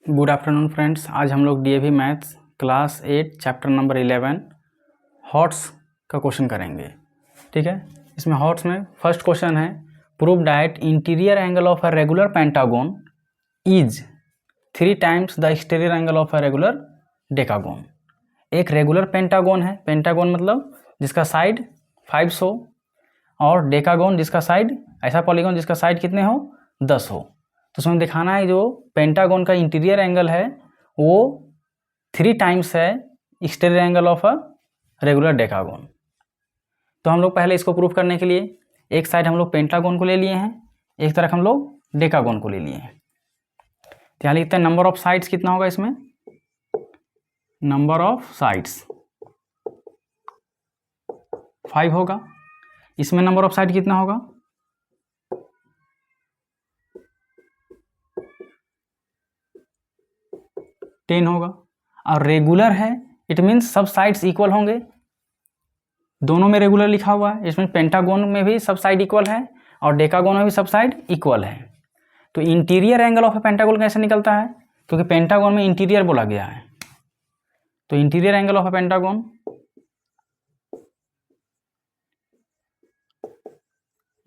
Good afternoon friends. आज हम लोग DAV maths class 8 chapter number 11 HOTS का क्वेश्चन करेंगे। ठीक है, इसमें हॉट्स में फर्स्ट क्वेश्चन है prove that interior angle of a regular pentagon is 3 times the exterior angle of a regular decagon. एक रेगुलर पेंटागोन है, पेंटागोन मतलब जिसका साइड 500 और डेकागोन जिसका साइड, ऐसा पॉलीगोन जिसका साइड कितने हो 10 हो। तो उसमें दिखाना है जो पेंटागोन का इंटीरियर एंगल है वो 3 टाइम्स है exterior angle of a regular decagon. तो हम लोग पहले इसको प्रूफ करने के लिए एक साइड हम लोग पेंटागोन को ले लिए हैं, एक तरफ हम लोग डेकागोन को ले लिए हैं। तो यहाँ लिखते हैं नंबर ऑफ साइड्स कितना होगा, इसमें नंबर ऑफ साइड्स 5 होगा, इसमें नंबर ऑफ साइड कितना होगा 10 होगा। और रेगुलर है इट मीन्स सब साइड्स इक्वल होंगे, दोनों में रेगुलर लिखा हुआ है, इसमें पेंटागोन में भी सब साइड इक्वल है और डेकागोन में भी सब साइड इक्वल है। तो इंटीरियर एंगल ऑफ पेंटागोन कैसे निकलता है, क्योंकि पेंटागोन में इंटीरियर बोला गया है। तो interior angle of pentagon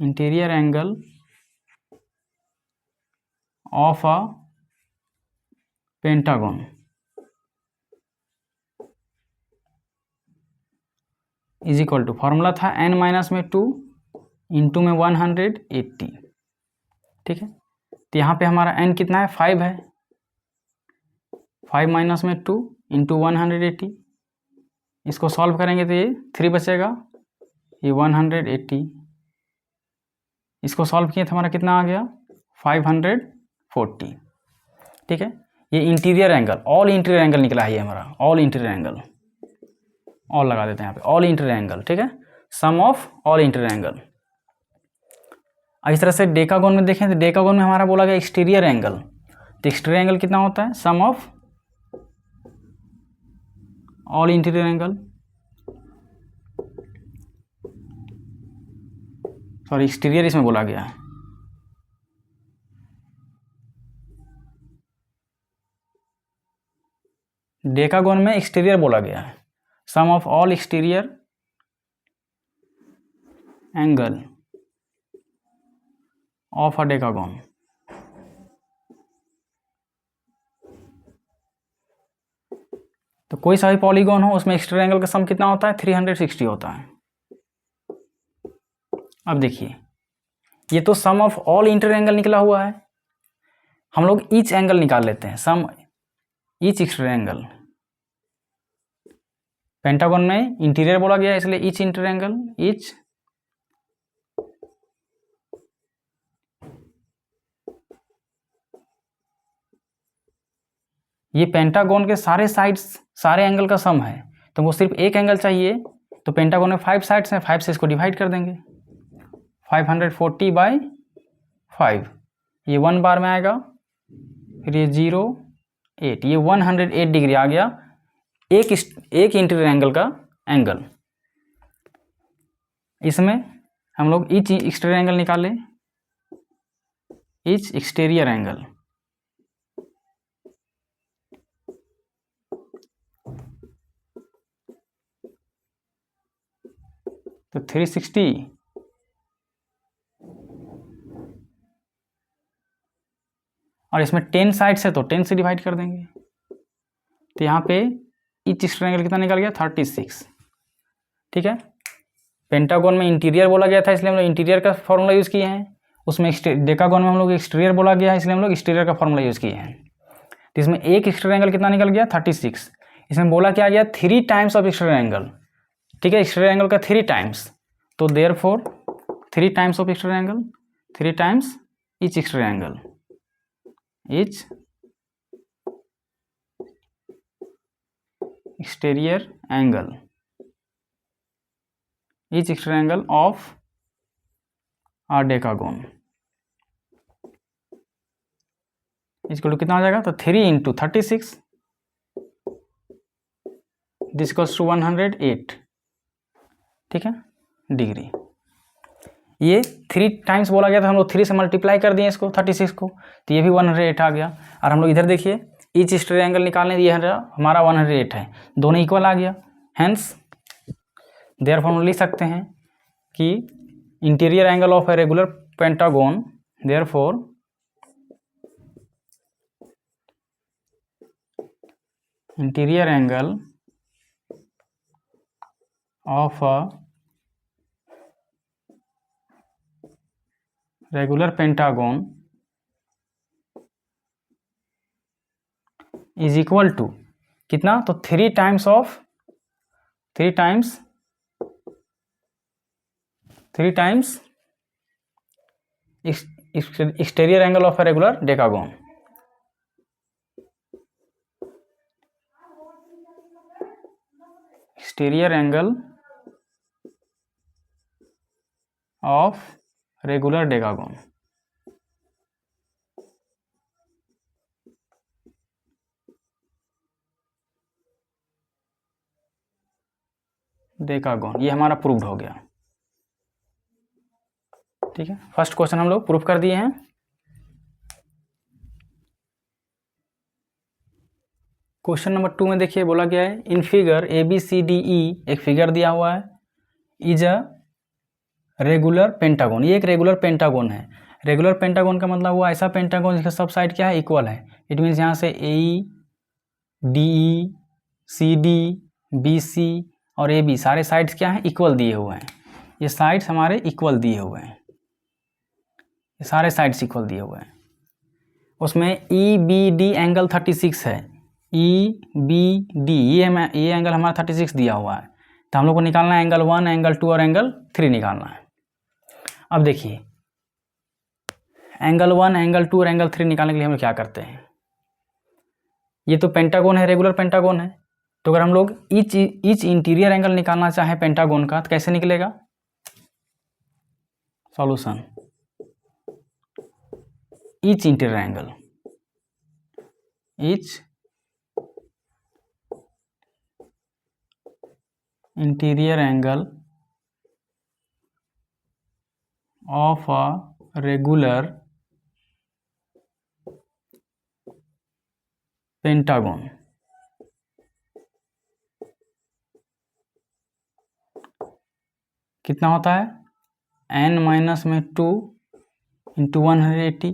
interior angle of a pentagon is equal to, formula था n माइनस में 2 इंटू में 180। ठीक है, तो यहाँ पे हमारा n कितना है 5 है, 5 माइनस में 2 इंटू 180, इसको सॉल्व करेंगे तो ये 3 बचेगा, ये 180, इसको सॉल्व किए तो हमारा कितना आ गया 540। ठीक है, ये interior angle, all interior angle निकला है ये हमारा, ऑल इंटीरियर एंगल, ऑल लगा देते हैं यहाँ पे, ऑल इंटीरियर एंगल। ठीक है, sum of all interior angle. इस तरह से डेकागोन में देखें तो डेकागोन में हमारा बोला गया एक्सटीरियर एंगल, तो एक्सटीरियर एंगल कितना होता है sum of all interior angle, sorry exterior इसमें बोला गया है। डेकागोन में एक्सटीरियर बोला गया है, sum of all exterior angle of a decagon. तो कोई सा भी पॉलीगोन हो उसमें एक्सटीरियर एंगल का सम कितना होता है 360 होता है। अब देखिए ये तो सम ऑफ ऑल इंटीरियर एंगल निकला हुआ है, हम लोग ईच एंगल निकाल लेते हैं, सम ईच एक्सटीरियर एंगल। पेंटागोन में इंटीरियर बोला गया है इसलिए ईच इंटीरियर एंगल, ईच ये पेंटागोन के सारे साइड्स सारे एंगल का सम है, तो वो सिर्फ एक एंगल चाहिए, तो पेंटागोन में 5 साइड्स हैं, 5 से इसको डिवाइड कर देंगे, 540/5, ये 1 बार में आएगा, फिर ये 0 8, ये 108 डिग्री आ गया एक इंटीरियर एंगल का एंगल। इसमें हम लोग ईच एक्सटीरियर एंगल निकालें, ईच एक्सटीरियर एंगल, तो 360 और इसमें 10 साइड्स है तो 10 से डिवाइड कर देंगे, तो यहाँ पे ईच एक्सटीरियर एंगल कितना निकल गया 36। ठीक है, पेंटागोन में इंटीरियर बोला गया था इसलिए हम लोग इंटीरियर का फॉर्मूला यूज़ किए हैं, उसमें डेकागोन में हम लोग एक्सटीरियर बोला गया है इसलिए हम लोग एक्सटीरियर का फॉर्मूला यूज़ किए हैं। तो इसमें एक एक्सटीरियर एंगल कितना निकल गया 36, इसमें बोला क्या गया 3 टाइम्स ऑफ एक्सटीरियर एंगल। ठीक है, एक्सटीरियर एंगल का 3 टाइम्स, तो therefore 3 times of exterior angle, 3 times each exterior angle, each exterior angle, each exterior angle of a decagon इसको कितना हो जाएगा, तो 3 इंटू 36 दिस इक्वल्स टू 108। ठीक है, डिग्री। ये 3 टाइम्स बोला गया था, हम लोग 3 से मल्टीप्लाई कर दिए इसको 36 को, तो ये भी 108 आ गया। और हम लोग इधर देखिए ईच स्टेरिक एंगल निकालने दिया है हमारा 108 है, दोनों इक्वल आ गया। हेंस देयरफॉर हम लिख सकते हैं कि interior angle of a regular pentagon, therefore interior angle of a regular pentagon is equal to कितना, तो 3 times exterior angle of a regular decagon. Exterior angle of regular decagon. Decagon ये हमारा proved हो गया। ठीक है, फर्स्ट क्वेश्चन हम लोग प्रूफ कर दिए हैं। क्वेश्चन नंबर 2 में देखिए बोला गया है इन फिगर ABCDE, एक फिगर दिया हुआ है, इज अ रेगुलर पेंटागोन, ये एक रेगुलर पेंटागोन है। रेगुलर पेंटागोन का मतलब हुआ ऐसा पेंटागोन जिसका सब साइड क्या है, इक्वल है। इट मीन्स यहाँ से AE, DE, CD, BC और AB सारे साइड्स क्या हैं, इक्वल दिए हुए हैं। ये साइड्स हमारे इक्वल दिए हुए हैं, ये सारे साइड्स इक्वल दिए हुए हैं। उसमें EBD एंगल 36 है, EBD ये एंगल हमारा 36 दिया हुआ है। तो हम लोग को निकालना है एंगल 1, एंगल 2 और एंगल 3 निकालना है। अब देखिए एंगल 1, एंगल 2 और एंगल 3 निकालने के लिए हम लोग क्या करते हैं, ये तो पेंटागोन है, रेगुलर पेंटागोन है। तो अगर हम लोग ईच इंटीरियर एंगल निकालना चाहे पेंटागोन का तो कैसे निकलेगा, solution each interior angle, each interior angle of a regular pentagon कितना होता है, n-2 इंटू 180।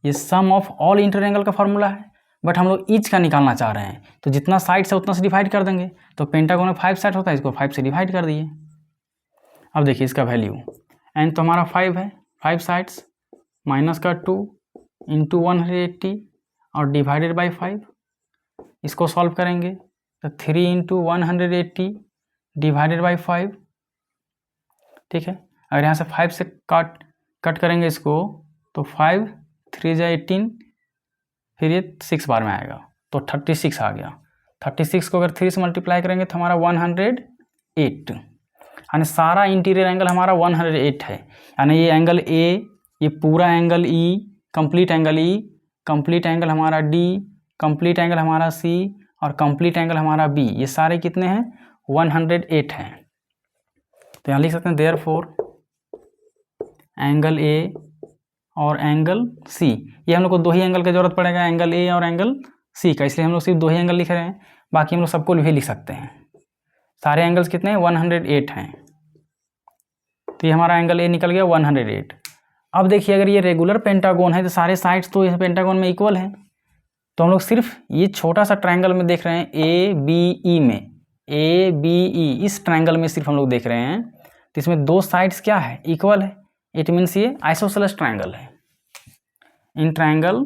ये सम ऑफ ऑल इंटीरियर एंगल का फॉर्मूला है, बट हम लोग ईच का निकालना चाह रहे हैं तो जितना साइड्स है उतना से डिवाइड कर देंगे। तो पेंटागोन में 5 साइड होता है, इसको 5 से डिवाइड कर दिए। अब देखिए इसका वैल्यू n तो हमारा 5 है, 5 साइड्स माइनस का 2 इंटू 180 और डिवाइडेड बाई 5। इसको सॉल्व करेंगे तो 3 इंटू 180 डिवाइडेड बाई 5। ठीक है, अगर यहाँ से 5 से कट करेंगे इसको तो 5 3 जा 18, फिर ये 6 बार में आएगा तो 36 आ गया। 36 को अगर 3 से मल्टीप्लाई करेंगे तो हमारा 108, यानी सारा इंटीरियर एंगल हमारा 108 है। यानी ये एंगल A, ये पूरा angle E, complete angle E, complete angle हमारा D, कंप्लीट एंगल हमारा C और कंप्लीट एंगल हमारा B, ये सारे कितने हैं, 108 हैं। तो यहाँ लिख सकते हैं देयरफॉर एंगल A और एंगल C, ये हम लोग को दो ही एंगल की जरूरत पड़ेगा, एंगल A और एंगल C का, इसलिए हम लोग सिर्फ दो ही एंगल लिख रहे हैं। बाकी हम लोग सबको भी लिख सकते हैं। सारे एंगल्स कितने हैं, 108 हैं। तो ये हमारा एंगल A निकल गया 108। अब देखिए अगर ये रेगुलर पेंटागोन है तो सारे साइड्स तो इस पेंटागोन में इक्वल हैं। तो हम लोग सिर्फ ये छोटा सा ट्रायंगल में देख रहे हैं, ABE में, ABE इस ट्रायंगल में सिर्फ हम लोग देख रहे हैं। तो इसमें दो साइड्स क्या है, इक्वल है। इट मीन्स ये आइसोसेलेस ट्रायंगल है। इन ट्रायंगल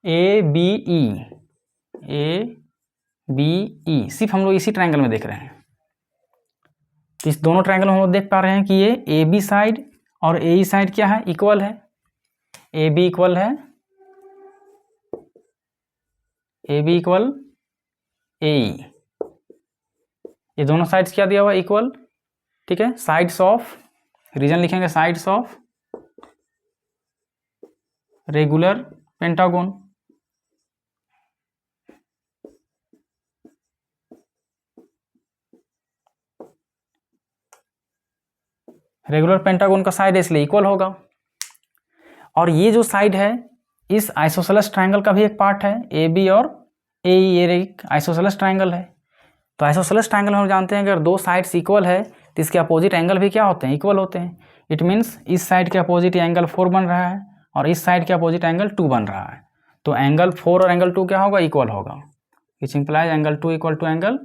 ABE सिर्फ हम लोग इसी ट्रायंगल में देख रहे हैं। तो इस दोनों ट्रायंगल में हम लोग देख पा रहे हैं कि ये AB साइड और AE साइड क्या है, इक्वल है। AB इक्वल है, AB इक्वल AE, ये दोनों साइड्स क्या दिया हुआ है, इक्वल। ठीक है, साइड्स ऑफ, रीजन लिखेंगे sides of regular pentagon. Regular pentagon का साइड इसलिए इक्वल होगा। और ये जो साइड है इस आइसोसेलेस ट्रायंगल का भी एक पार्ट है ए बी और ए ये एक आइसोसेलेस ट्रायंगल है। तो आइसोसेलेस ट्रायंगल हम जानते हैं अगर दो साइड्स इक्वल है तो इसके अपोजिट एंगल भी क्या होते हैं, इक्वल होते हैं। इट मीन्स इस साइड के अपोजिट एंगल 4 बन रहा है और इस साइड के अपोजिट एंगल 2 बन रहा है। तो एंगल 4 और एंगल 2 क्या होगा, इक्वल होगा, which implies angle 2 equal to angle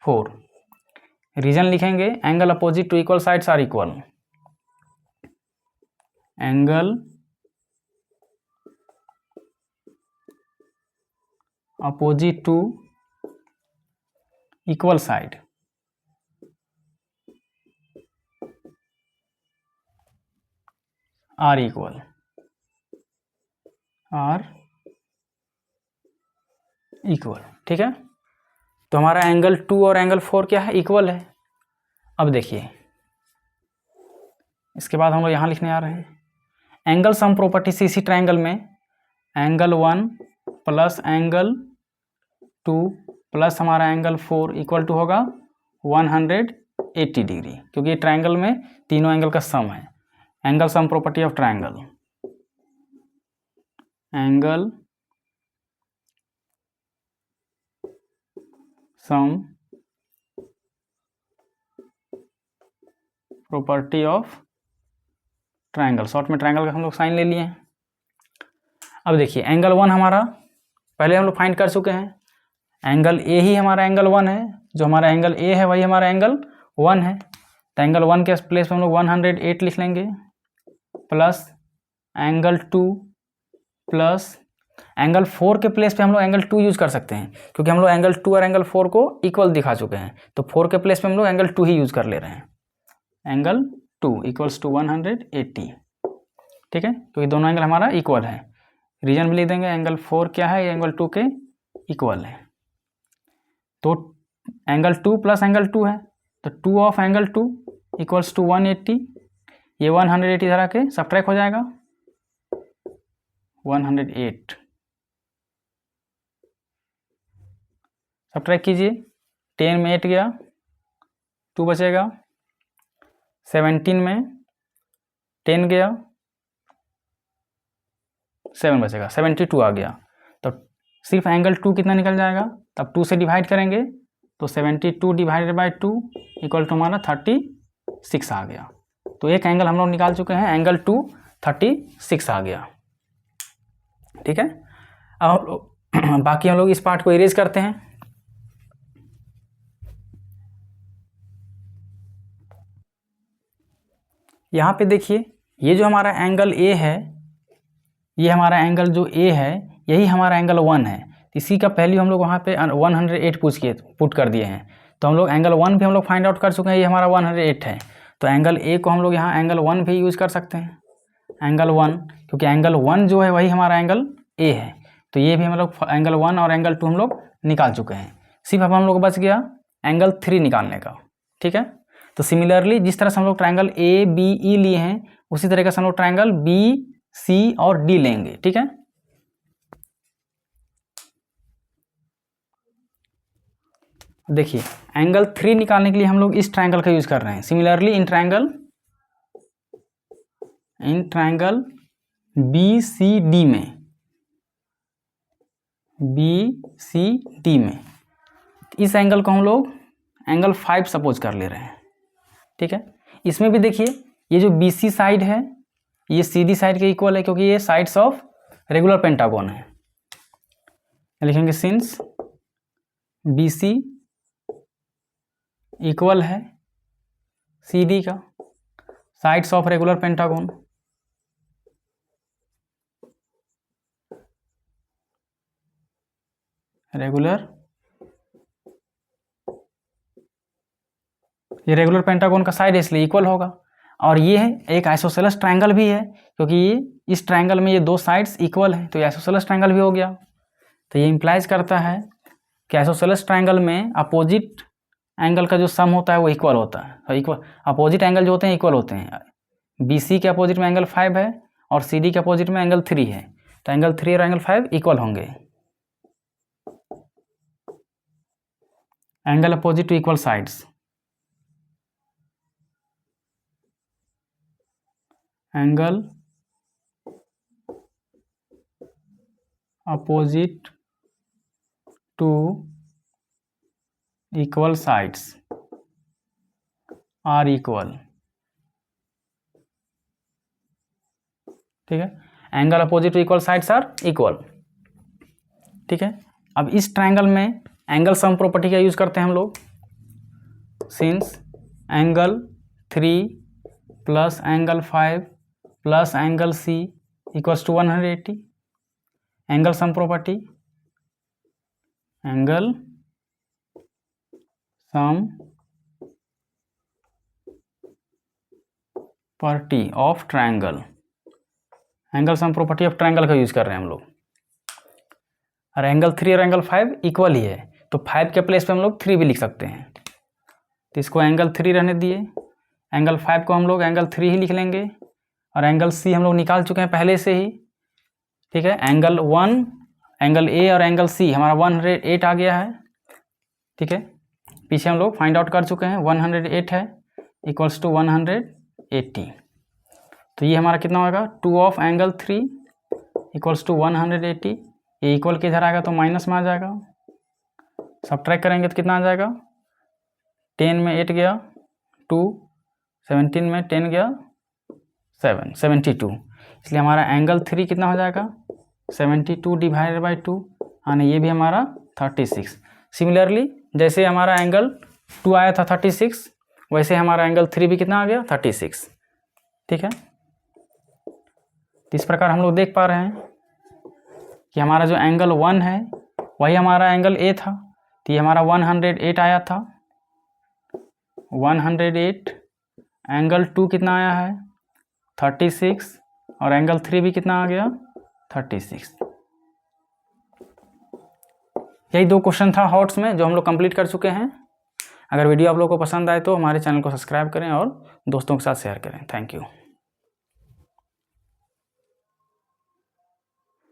4। Reason लिखेंगे, angle opposite to equal sides are equal. Angle opposite to equal side are equal, ठीक है। तो हमारा एंगल 2 और एंगल 4 क्या है, इक्वल है। अब देखिए इसके बाद हम लोग यहाँ लिखने आ रहे हैं एंगल सम प्रॉपर्टी से इसी ट्रायंगल में एंगल 1 प्लस एंगल 2 प्लस हमारा एंगल 4 इक्वल टू होगा 180 डिग्री, क्योंकि ये ट्रायंगल में तीनों एंगल का सम है। Angle sum property of triangle, angle sum property of triangle, short में ट्रायंगल का हम लोग साइन ले लिए हैं। अब देखिए एंगल 1 हमारा पहले हम लोग फाइंड कर चुके हैं, एंगल ए ही हमारा एंगल 1 है, जो हमारा एंगल ए है वही हमारा एंगल 1 है। तो एंगल 1 के प्लेस पे हम लोग 108 लिख लेंगे प्लस एंगल 2 प्लस एंगल 4 के प्लेस पे हम लोग एंगल 2 यूज कर सकते हैं, क्योंकि हम लोग एंगल 2 और एंगल 4 को इक्वल दिखा चुके हैं। तो 4 के प्लेस पे हम लोग एंगल 2 ही यूज कर ले रहे हैं, एंगल 2 इक्वल्स टू 180, ठीक है, क्योंकि दोनों एंगल हमारा इक्वल है। रीजन भी लिख देंगे, एंगल 4 क्या है, एंगल 2 के इक्वल है। तो एंगल 2 प्लस एंगल 2 है, तो 2 ऑफ एंगल 2 इक्वल्स टू 180, ये 180 इधर आके सब्ट्रैक्ट हो जाएगा 108, सब्ट्रैक्ट कीजिए, 10 में 8 गया, 2 बचेगा, 17 में 10 गया, 7 बचेगा, 72 आ गया। तो सिर्फ एंगल 2 कितना निकल जाएगा, तब 2 से डिवाइड करेंगे तो 72 डिवाइडेड बाई 2 इक्वल टू हमारा 36 आ गया। तो एक एंगल हम लोग निकाल चुके हैं, एंगल 2 36 आ गया, ठीक है। अब हम लोग बाकी हम लोग इस पार्ट को इरेज करते हैं। यहाँ पे देखिए ये जो हमारा एंगल ए है, ये हमारा एंगल जो ए है यही हमारा एंगल 1 है। इसी का वैल्यू हम लोग वहाँ पे 108 पुट कर दिए हैं। तो हम लोग एंगल 1 भी हम लोग फाइंड आउट कर चुके हैं, ये हमारा 108 है। तो एंगल ए को हम लोग यहाँ एंगल 1 भी यूज़ कर सकते हैं, एंगल 1, क्योंकि एंगल 1 जो है वही हमारा एंगल ए है। तो ये भी हम लोग एंगल 1 और एंगल 2 हम लोग निकाल चुके हैं। सिर्फ अब हम लोग बच गया एंगल 3 निकालने का, ठीक है। तो सिमिलरली जिस तरह से हम लोग ट्रायंगल ए बी ई लिए हैं, उसी तरीके से हम लोग ट्रायंगल बी सी और डी लेंगे, ठीक है। देखिए एंगल 3 निकालने के लिए हम लोग इस ट्रायंगल का यूज कर रहे हैं। Similarly in triangle B C D में इस एंगल को हम लोग एंगल 5 सपोज कर ले रहे हैं, ठीक है। इसमें भी देखिए ये जो बी सी साइड है ये सी डी साइड के इक्वल है, क्योंकि ये साइड्स ऑफ रेगुलर पेंटागन है। लिखेंगे सिंस बी सी इक्वल है सी डी का, साइड्स ऑफ रेगुलर पेंटागन, ये रेगुलर पेंटागन का साइड है इसलिए इक्वल होगा। और ये है एक आइसोसेलेस ट्रायंगल भी है, क्योंकि ये इस ट्रायंगल में ये दो साइड्स इक्वल है, तो ये आइसोसेलेस ट्रायंगल भी हो गया। तो ये इंप्लाइज करता है कि आइसोसेलेस ट्रायंगल में अपोजिट एंगल का जो सम होता है वो इक्वल होता है। तो इक्वल अपोजिट एंगल जो होते हैं इक्वल होते हैं। बी सी के अपोजिट में एंगल 5 है और सी डी के अपोजिट में एंगल 3 है, तो एंगल 3 और एंगल 5 इक्वल होंगे। Angle opposite to equal sides, angle opposite to equal sides are equal. ठीक है, angle opposite to equal sides are equal. ठीक है, अब इस ट्रायंगल में एंगल सम प्रॉपर्टी का यूज करते हैं हम लोग। Since angle 3 plus angle 5 plus angle C equals to 180, angle sum property, angle sum property of triangle, angle sum property of triangle का यूज कर रहे हैं हम लोग। और एंगल 3 और एंगल 5 इक्वल ही है, तो 5 के प्लेस पे हम लोग 3 भी लिख सकते हैं। तो इसको एंगल 3 रहने दिए, एंगल 5 को हम लोग एंगल 3 ही लिख लेंगे, और एंगल सी हम लोग निकाल चुके हैं पहले से ही। ठीक है, एंगल 1, एंगल ए और एंगल सी हमारा 108 आ गया है। ठीक है, पीछे हम लोग फाइंड आउट कर चुके हैं, 108 है इक्वल्स टू 180। तो ये हमारा कितना होगा, 2 ऑफ एंगल 3 इक्वल्स टू 180। ये इक्वल के इधर आएगा तो माइनस में आ जाएगा, सब्ट्रैक्ट करेंगे तो कितना आ जाएगा, 10 में 8 गया 2, 17 में 10 गया 7, 72। इसलिए हमारा एंगल 3 कितना हो जाएगा, 72 डिवाइडेड बाई 2, यानी ये भी हमारा 36। सिमिलरली जैसे हमारा एंगल 2 आया था 36, वैसे हमारा एंगल 3 भी कितना आ गया, 36। ठीक है, इस प्रकार हम लोग देख पा रहे हैं कि हमारा जो एंगल 1 है वही हमारा एंगल ए था, तो ये हमारा 108 आया था, 108। एंगल 2 कितना आया है, 36, और एंगल 3 भी कितना आ गया, 36। यही 2 क्वेश्चन था हॉट्स में जो हम लोग कंप्लीट कर चुके हैं। अगर वीडियो आप लोगों को पसंद आए तो हमारे चैनल को सब्सक्राइब करें और दोस्तों के साथ शेयर करें। Thank you.